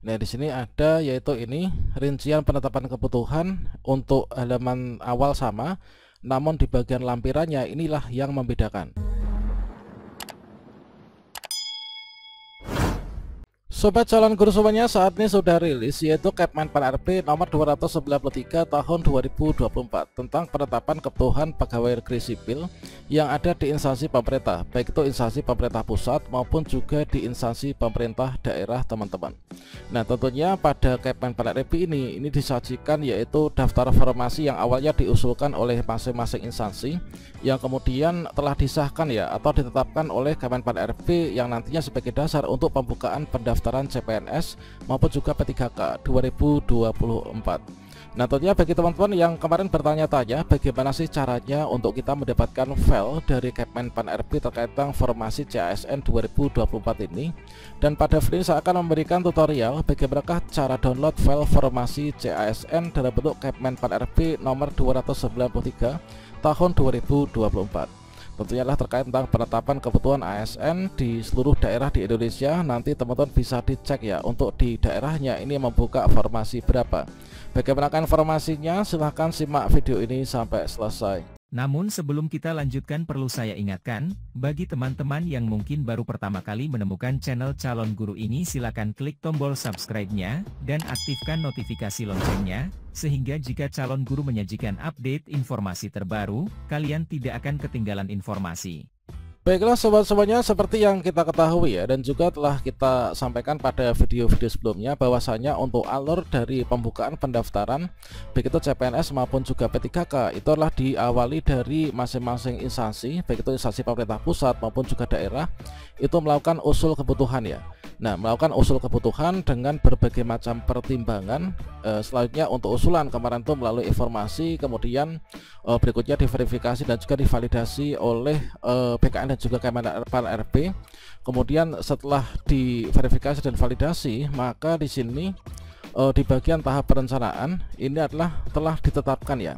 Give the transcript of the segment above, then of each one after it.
Nah, di sini ada yaitu ini rincian penetapan kebutuhan untuk halaman awal sama, namun di bagian lampirannya inilah yang membedakan. Sobat calon guru semuanya, saat ini sudah rilis yaitu Kepmenpan RB nomor 293 tahun 2024 tentang penetapan kebutuhan pegawai negeri sipil yang ada di instansi pemerintah, baik itu instansi pemerintah pusat maupun juga di instansi pemerintah daerah teman-teman. Nah, tentunya pada Kepmenpan RB ini disajikan yaitu daftar formasi yang awalnya diusulkan oleh masing-masing instansi yang kemudian telah disahkan ya atau ditetapkan oleh Kemenpan RB yang nantinya sebagai dasar untuk pembukaan pendaftaran CPNS maupun juga P3K 2024. Nah, tentunya bagi teman-teman yang kemarin bertanya-tanya bagaimana sih caranya untuk kita mendapatkan file dari Kepmenpan RB terkait tentang formasi CASN 2024 ini, dan pada video ini saya akan memberikan tutorial bagaimanakah cara download file formasi CASN dalam bentuk Kepmenpan RB nomor 293 tahun 2024. Tentunya adalah terkait tentang penetapan kebutuhan ASN di seluruh daerah di Indonesia. Nanti teman-teman bisa dicek ya untuk di daerahnya ini membuka formasi berapa. Bagaimana informasinya? Silahkan simak video ini sampai selesai. Namun sebelum kita lanjutkan perlu saya ingatkan, bagi teman-teman yang mungkin baru pertama kali menemukan channel Calon Guru ini silakan klik tombol subscribe-nya, dan aktifkan notifikasi loncengnya, sehingga jika Calon Guru menyajikan update informasi terbaru, kalian tidak akan ketinggalan informasi. Baiklah sobat-sobatnya, seperti yang kita ketahui ya dan juga telah kita sampaikan pada video-video sebelumnya bahwasanya untuk alur dari pembukaan pendaftaran baik itu CPNS maupun juga P3K itu adalah diawali dari masing-masing instansi, baik itu instansi pemerintah pusat maupun juga daerah, itu melakukan usul kebutuhan ya. Nah, melakukan usul kebutuhan dengan berbagai macam pertimbangan. Selanjutnya untuk usulan kemarin itu melalui informasi, kemudian berikutnya diverifikasi dan juga divalidasi oleh BKN dan juga Kepmenpan RB. Kemudian setelah diverifikasi dan validasi, maka di sini di bagian tahap perencanaan ini adalah telah ditetapkan ya,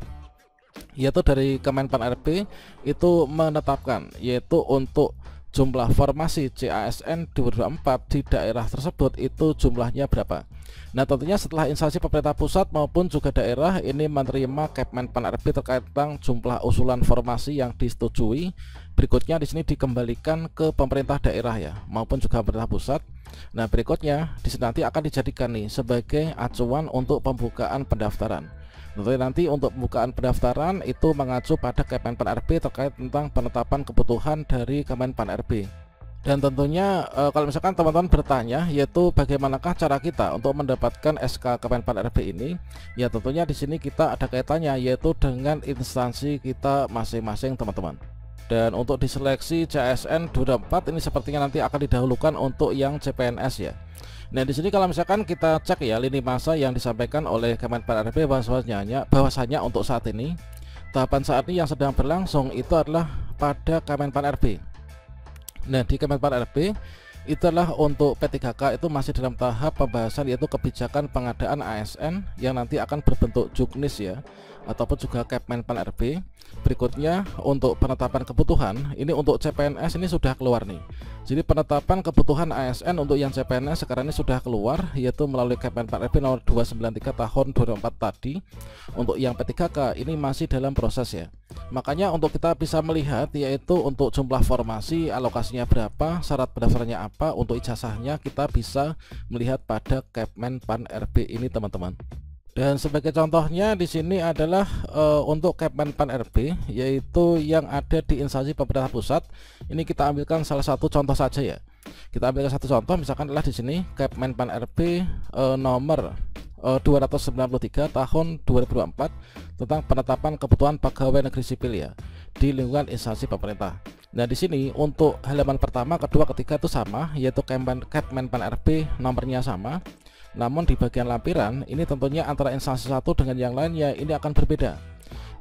yaitu dari Kepmenpan RB itu menetapkan yaitu untuk jumlah formasi CASN 2024 di daerah tersebut itu jumlahnya berapa. Nah, tentunya setelah instansi pemerintah pusat maupun juga daerah ini menerima Kepmenpan RB terkait tentang jumlah usulan formasi yang disetujui, berikutnya di sini dikembalikan ke pemerintah daerah ya maupun juga pemerintah pusat. Nah, berikutnya di sini nanti akan dijadikan nih sebagai acuan untuk pembukaan pendaftaran. Nanti untuk pembukaan pendaftaran itu mengacu pada Kepmenpan RB terkait tentang penetapan kebutuhan dari Kepmenpan RB. Dan tentunya kalau misalkan teman-teman bertanya yaitu bagaimanakah cara kita untuk mendapatkan SK Kepmenpan RB ini, ya tentunya di sini kita ada kaitannya yaitu dengan instansi kita masing-masing teman-teman. Dan untuk diseleksi CASN 2024 ini sepertinya nanti akan didahulukan untuk yang CPNS ya. Nah, di sini kalau misalkan kita cek ya lini masa yang disampaikan oleh Kepmenpan RB bahwasanya untuk saat ini tahapan saat ini yang sedang berlangsung itu adalah pada Kepmenpan RB. Nah, di Kepmenpan RB itu adalah untuk P3K itu masih dalam tahap pembahasan yaitu kebijakan pengadaan ASN yang nanti akan berbentuk juknis ya ataupun juga Kepmenpan RB. Berikutnya untuk penetapan kebutuhan ini untuk CPNS ini sudah keluar nih. Jadi penetapan kebutuhan ASN untuk yang CPNS sekarang ini sudah keluar yaitu melalui Kepmenpan RB nomor 293 tahun 2024 tadi. Untuk yang P3K ini masih dalam proses ya. Makanya untuk kita bisa melihat yaitu untuk jumlah formasi, alokasinya berapa, syarat pendaftarannya apa, untuk ijazahnya kita bisa melihat pada Kepmenpan RB ini teman-teman. Dan sebagai contohnya di sini adalah untuk Kepmenpan RB yaitu yang ada di instansi pemerintah pusat. Ini kita ambilkan salah satu contoh saja ya. Kita ambilkan satu contoh misalkan adalah di sini Kepmenpan RB nomor 293 tahun 2024 tentang penetapan kebutuhan pegawai negeri sipil ya di lingkungan instansi pemerintah. Nah, di sini untuk halaman pertama, kedua, ketiga itu sama yaitu Kepmenpan RB nomornya sama. Namun di bagian lampiran ini tentunya antara instansi satu dengan yang lainnya ini akan berbeda.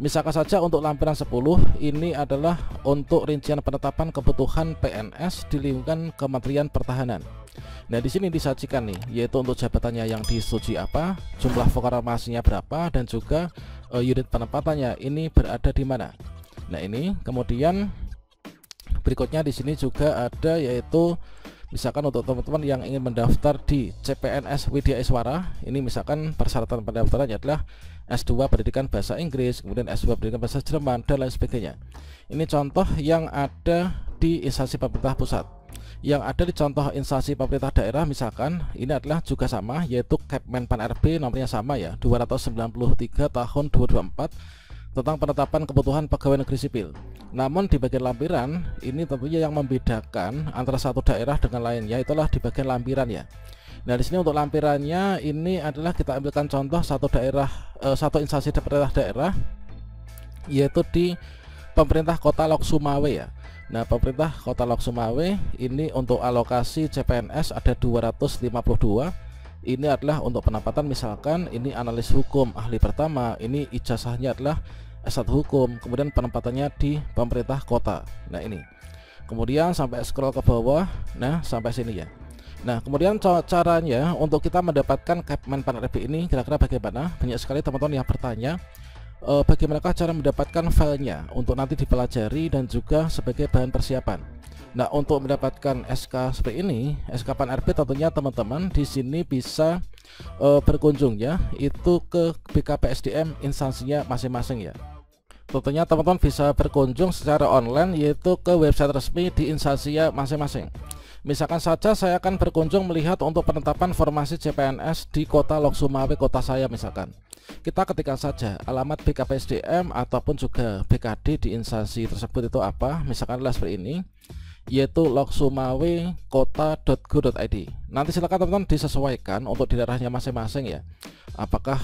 Misalkan saja untuk lampiran 10 ini adalah untuk rincian penetapan kebutuhan PNS di lingkungan Kementerian Pertahanan. Nah, di sini disajikan nih yaitu untuk jabatannya yang disetujui apa, jumlah formasinya berapa, dan juga unit penempatannya ini berada di mana. Nah, ini kemudian berikutnya di sini juga ada yaitu Misalkan untuk teman-teman yang ingin mendaftar di CPNS Widya Iswara, ini misalkan persyaratan pendaftarannya adalah S2 Pendidikan Bahasa Inggris, kemudian S2 Pendidikan Bahasa Jerman, dan lain sebagainya. Ini contoh yang ada di instansi pemerintah pusat. Yang ada di contoh instansi pemerintah daerah misalkan ini adalah juga sama, yaitu Kepmenpan RB, nomornya sama ya, 293 tahun 2024 tentang penetapan kebutuhan pegawai negeri sipil. Namun di bagian lampiran ini tentunya yang membedakan antara satu daerah dengan lainnya itulah di bagian lampiran ya. Nah, di sini untuk lampirannya ini adalah kita ambilkan contoh satu daerah, satu instansi pemerintah daerah, yaitu di pemerintah Kota Lok Sumawe ya. Nah, pemerintah Kota Lok Sumawe ini untuk alokasi CPNS ada 252. Ini adalah untuk penempatan, misalkan ini analis hukum ahli pertama, ini ijazahnya adalah S1 hukum, kemudian penempatannya di pemerintah kota. Nah, ini kemudian sampai scroll ke bawah, nah sampai sini ya. Nah, kemudian caranya untuk kita mendapatkan Kepmenpan RB ini kira-kira bagaimana? Banyak sekali teman-teman yang bertanya bagaimanakah cara mendapatkan filenya untuk nanti dipelajari dan juga sebagai bahan persiapan. Nah, untuk mendapatkan SK seperti ini, SK PAN RB, tentunya teman-teman di sini bisa berkunjung ya, itu ke BKPSDM instansinya masing-masing ya. Tentunya teman-teman bisa berkunjung secara online yaitu ke website resmi di instansinya masing-masing. Misalkan saja saya akan berkunjung melihat untuk penetapan formasi CPNS di Kota Lok Sumawe, kota saya misalkan. Kita ketikkan saja alamat BKPSDM ataupun juga BKD di instansi tersebut itu apa, misalkan seperti ini, yaitu loksumawekota.go.id. Nanti silakan teman-teman disesuaikan untuk di daerahnya masing-masing ya. Apakah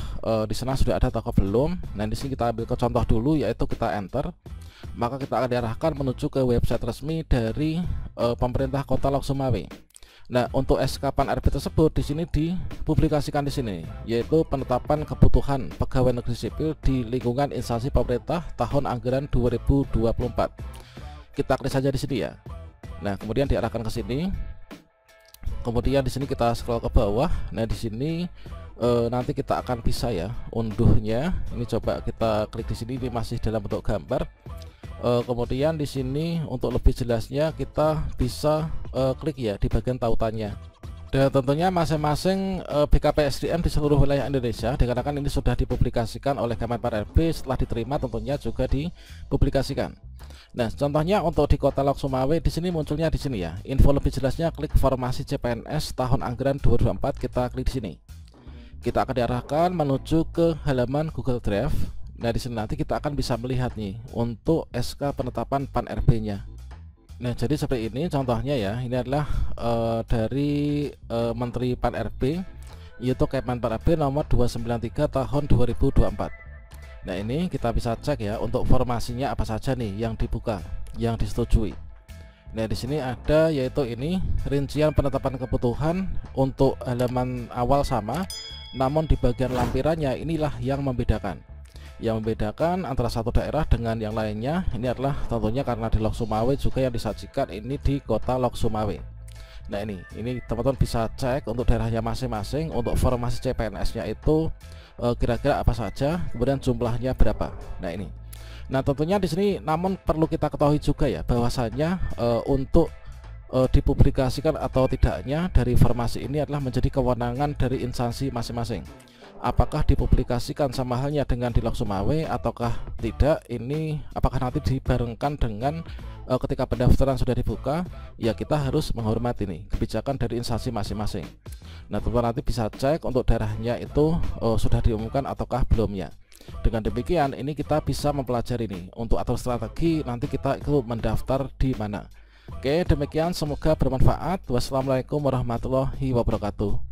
di sana sudah ada atau belum? Nah, di sini kita ambil ke contoh dulu, yaitu kita enter. Maka kita akan diarahkan menuju ke website resmi dari pemerintah Kota Lok Sumawe. Nah, untuk SK PAN RB tersebut di sini dipublikasikan di sini, yaitu penetapan kebutuhan pegawai negeri sipil di lingkungan instansi pemerintah tahun anggaran 2024. Kita klik saja di sini ya. Nah, kemudian diarahkan ke sini. Kemudian di sini kita scroll ke bawah. Nah, di sini nanti kita akan bisa ya unduhnya. Ini coba kita klik di sini, ini masih dalam bentuk gambar. Kemudian di sini untuk lebih jelasnya kita bisa klik ya di bagian tautannya. Dan tentunya masing-masing BKPSDM di seluruh wilayah Indonesia, dikarenakan ini sudah dipublikasikan oleh Kepmenpan RB, setelah diterima tentunya juga dipublikasikan. Nah, contohnya untuk di Kota Lok Sumawe di sini munculnya di sini ya. Info lebih jelasnya klik formasi CPNS tahun anggaran 2024, kita klik di sini. Kita akan diarahkan menuju ke halaman Google Drive. Nah, di sini nanti kita akan bisa melihat nih untuk SK penetapan PAN RB-nya. Nah, jadi seperti ini contohnya ya. Ini adalah dari Menteri PAN RB, yaitu Kepmenpan RB nomor 293 tahun 2024. Nah, ini kita bisa cek ya untuk formasinya apa saja nih yang dibuka, yang disetujui. Nah, di sini ada yaitu ini rincian penetapan kebutuhan untuk halaman awal sama, namun di bagian lampirannya inilah yang membedakan. Yang membedakan antara satu daerah dengan yang lainnya ini adalah tentunya karena di Lok Sumawe juga yang disajikan ini di Kota Lok Sumawe. Nah, ini teman-teman bisa cek untuk daerahnya masing-masing untuk formasi CPNS-nya itu kira-kira apa saja, kemudian jumlahnya berapa. Nah, ini. Nah, tentunya di sini namun perlu kita ketahui juga ya bahwasanya untuk dipublikasikan atau tidaknya dari formasi ini adalah menjadi kewenangan dari instansi masing-masing. Apakah dipublikasikan sama halnya dengan di Lok Sumawe ataukah tidak, ini apakah nanti dibarengkan dengan ketika pendaftaran sudah dibuka, ya kita harus menghormati nih kebijakan dari instansi masing-masing. Nah, teman-teman nanti bisa cek untuk daerahnya itu sudah diumumkan ataukah belumnya. Dengan demikian ini kita bisa mempelajari nih untuk atur strategi nanti kita itu mendaftar di mana. Oke, demikian, semoga bermanfaat. Wassalamualaikum warahmatullahi wabarakatuh.